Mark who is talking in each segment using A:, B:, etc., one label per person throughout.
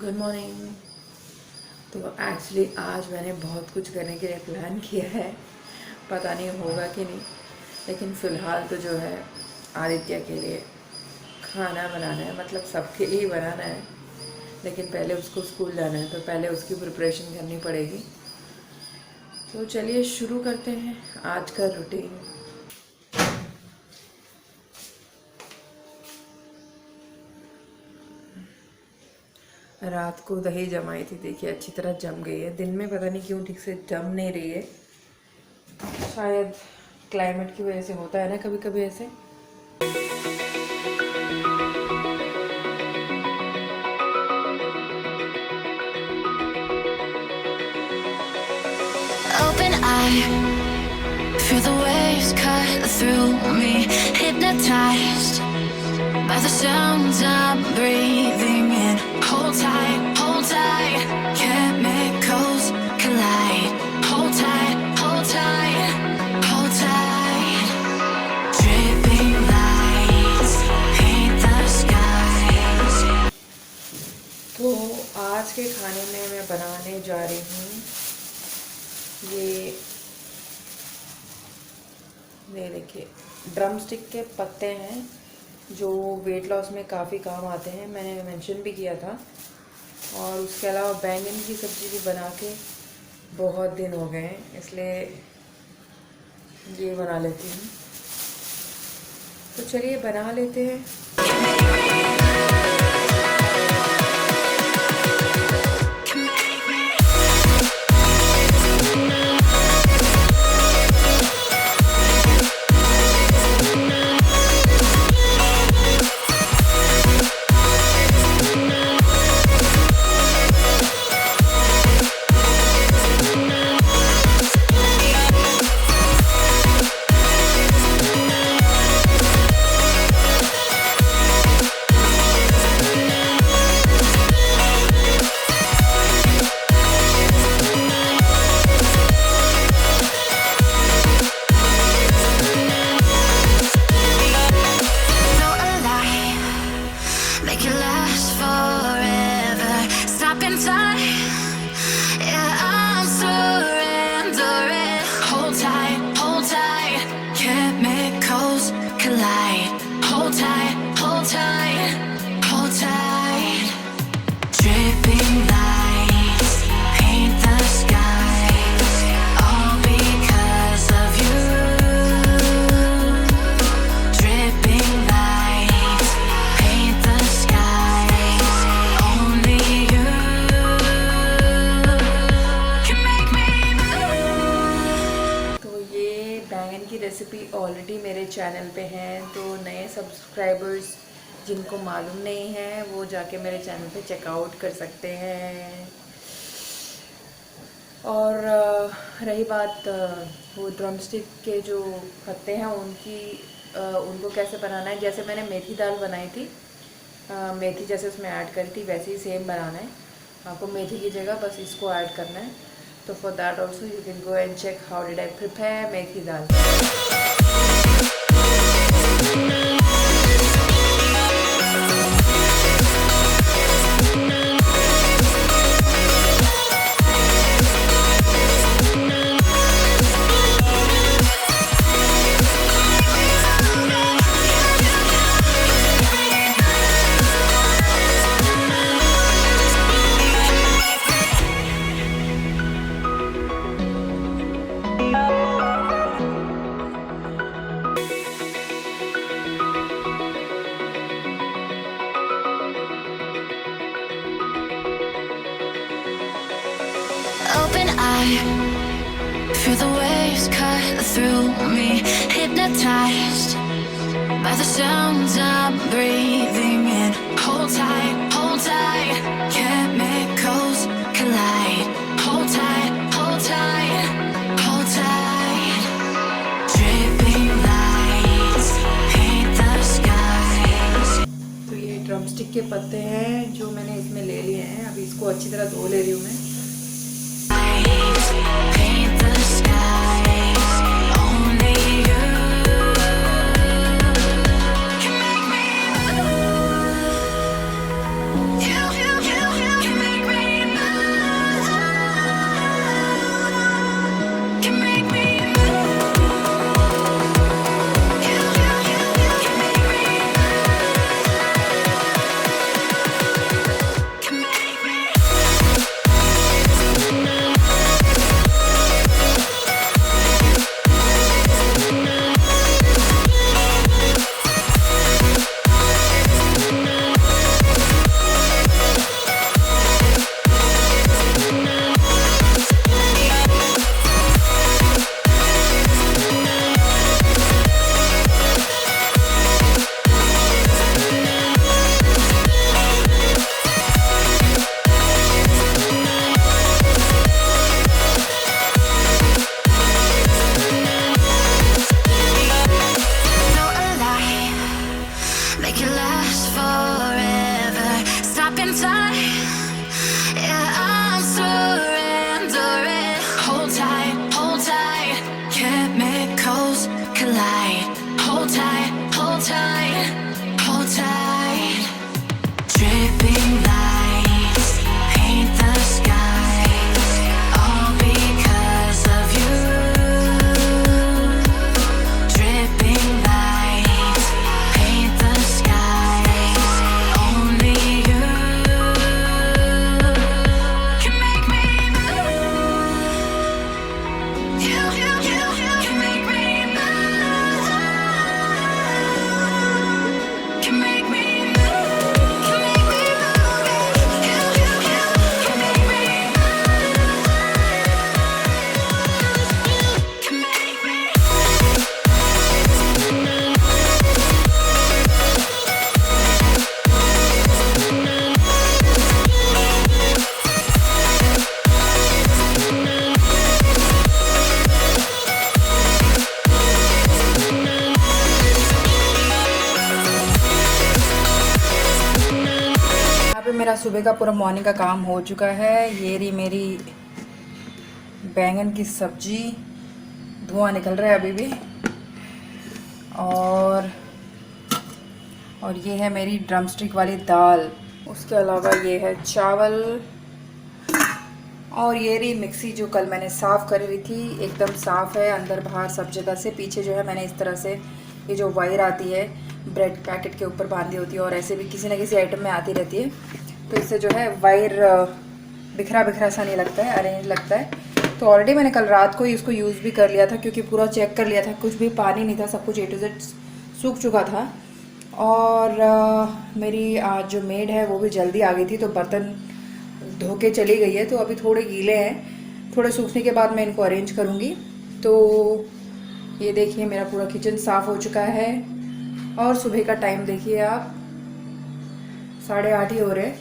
A: Good morning. तो actually आज मैंने बहुत कुछ करने के लिए प्लान किया है, पता नहीं होगा कि नहीं, लेकिन फ़िलहाल तो जो है आदित्य के लिए खाना बनाना है, मतलब सबके लिए बनाना है, लेकिन पहले उसको स्कूल जाना है तो पहले उसकी प्रिपरेशन करनी पड़ेगी। तो चलिए शुरू करते हैं आज का रूटीन। रात को दही जमाई थी, देखिए अच्छी तरह जम गई है। दिन में पता नहीं क्यों ठीक से जम नहीं रही है, शायद क्लाइमेट की वजह से होता है ना कभी कभी ऐसे।
B: Open eye, feel the waves cut through me, hypnotized by the sounds I'm breathing in. Hold tight, chemicals collide. Hold tight, hold tight. Dripping lights paint the skies.
A: तो आज के खाने में मैं बनाने जा रही हूँ ये देखिए ड्रम स्टिक के पत्ते हैं जो वेट लॉस में काफ़ी काम आते हैं, मैंने मेंशन भी किया था। और उसके अलावा बैंगन की सब्ज़ी भी बना के बहुत दिन हो गए हैं, इसलिए ये बना लेती हूँ। तो चलिए बना लेते हैं। रेसिपी ऑलरेडी मेरे चैनल पे हैं, तो नए सब्सक्राइबर्स जिनको मालूम नहीं है वो जाके मेरे चैनल पे चेकआउट कर सकते हैं। और रही बात वो ड्रम स्टिक के जो पत्ते हैं उनको कैसे बनाना है, जैसे मैंने मेथी दाल बनाई थी, मेथी जैसे उसमें ऐड करी थी वैसे ही सेम बनाना है। आपको मेथी की जगह बस इसको ऐड करना है। तो for that also you can go and check how did I prepare methi dal.
B: Feel the waves cut through me, hypnotized by the sounds I'm breathing in. Hold tight, chemicals collide. Hold tight, hold tight. Dripping lights paint the skies.
A: तो ये drum stick के पत्ते हैं जो मैंने इसमें ले लिए हैं, अभी इसको अच्छी तरह धो ले रही हूँ मैं।
B: Paint the skies, only you can make me move. You can
A: सुबह का पूरा मॉर्निंग का काम हो चुका है। ये रही मेरी बैंगन की सब्जी, धुआं निकल रहा है अभी भी। और ये है मेरी ड्रमस्टिक वाली दाल। उसके अलावा ये है चावल। और ये रही मिक्सी जो कल मैंने साफ़ करी हुई थी, एकदम साफ़ है अंदर बाहर सब जगह से। पीछे जो है मैंने इस तरह से ये जो वायर आती है ब्रेड पैकेट के ऊपर बांधी होती है, और ऐसे भी किसी न किसी आइटम में आती रहती है, तो इससे जो है वायर बिखरा बिखरा सा नहीं लगता है, अरेंज लगता है। तो ऑलरेडी मैंने कल रात को ही इसको यूज़ भी कर लिया था, क्योंकि पूरा चेक कर लिया था, कुछ भी पानी नहीं था, सब कुछ A to Z सूख चुका था। और मेरी आज जो मेड है वो भी जल्दी आ गई थी, तो बर्तन धो के चली गई है। तो अभी थोड़े गीले हैं, थोड़े सूखने के बाद मैं इनको अरेंज करूँगी। तो ये देखिए मेरा पूरा किचन साफ़ हो चुका है। और सुबह का टाइम देखिए आप, 8:30 ही हो रहे हैं।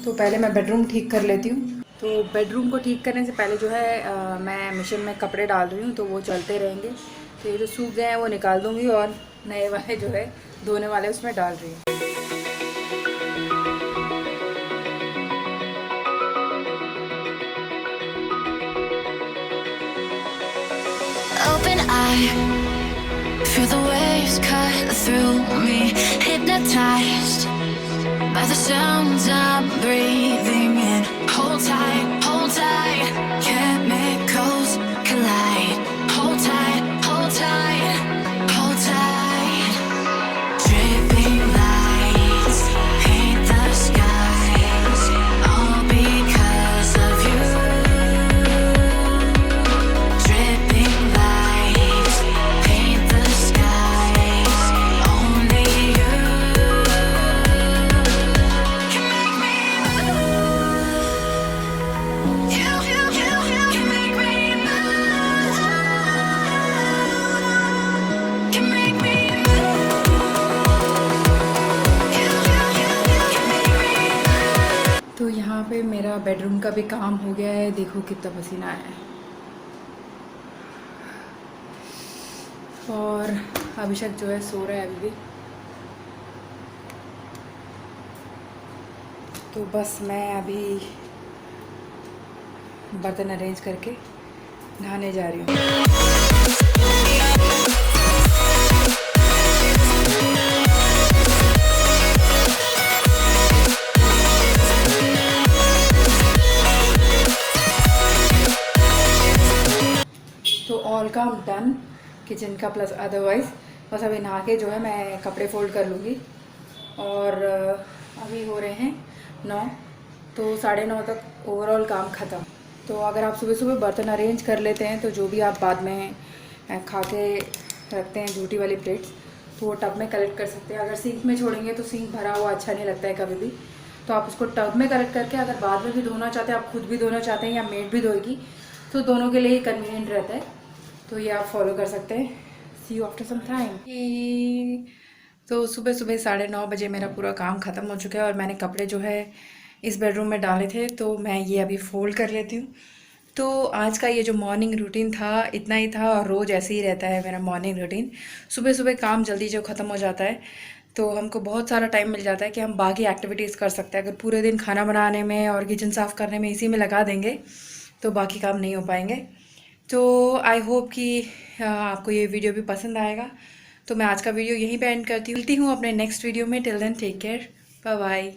A: तो पहले मैं बेडरूम ठीक कर लेती हूँ। तो बेडरूम को ठीक करने से पहले जो है मैं मशीन में कपड़े डाल रही हूँ, तो वो चलते रहेंगे। तो ये जो सूख गए हैं वो निकाल दूँगी, और नए वाले जो है धोने वाले उसमें डाल रही हूँ।
B: Open eye, feel the waves cut through me, hypnotized by the sounds I'm breathing in. Hold tight, chemicals collide. Hold tight, hold tight, hold tight. Dripping lights paint the skies, all because of you. Dripping lights paint the skies, only you can make me move. You can make me move. Can make me move. You can make me move.
A: तो यहाँ पे मेरा bedroom का भी काम हो गया है। देखो कितना पसीना आया है। और अभिषेक जो है सो रहा है अभी भी। तो बस मैं अभी बर्तन अरेंज करके नहाने जा रही हूँ। तो ऑल काम डन किचन का प्लस अदरवाइज। बस अभी नहा के जो है मैं कपड़े फोल्ड कर लूँगी। और अभी हो रहे हैं 9, तो 9:30 तक ओवरऑल काम ख़त्म। तो अगर आप सुबह सुबह बर्तन अरेंज कर लेते हैं, तो जो भी आप बाद में खा के रखते हैं झूठी वाली प्लेट्स, तो वो टब में कलेक्ट कर सकते हैं। अगर सिंक में छोड़ेंगे तो सिंक भरा हुआ अच्छा नहीं लगता है कभी भी, तो आप उसको टब में कलेक्ट करके अगर बाद में भी धोना चाहते हैं, आप खुद भी धोना चाहते हैं या मेड भी धोएगी, तो दोनों के लिए ही कन्वीनियंट रहता है। तो ये आप फॉलो कर सकते हैं। सी यू आफ्टर सम टाइम। तो सुबह सुबह 9:30 बजे मेरा पूरा काम ख़त्म हो चुका है, और मैंने कपड़े जो है इस बेडरूम में डाले थे, तो मैं ये अभी फोल्ड कर लेती हूँ। तो आज का ये जो मॉर्निंग रूटीन था इतना ही था, और रोज़ ऐसे ही रहता है मेरा मॉर्निंग रूटीन। सुबह सुबह काम जल्दी जो ख़त्म हो जाता है, तो हमको बहुत सारा टाइम मिल जाता है कि हम बाकी एक्टिविटीज़ कर सकते हैं। अगर पूरे दिन खाना बनाने में और किचन साफ़ करने में इसी में लगा देंगे, तो बाकी काम नहीं हो पाएंगे। तो आई होप कि आपको ये वीडियो भी पसंद आएगा। तो मैं आज का वीडियो यहीं पे एंड करती हूँ। मिलती हूँ अपने नेक्स्ट वीडियो में। Till then take care, bye bye.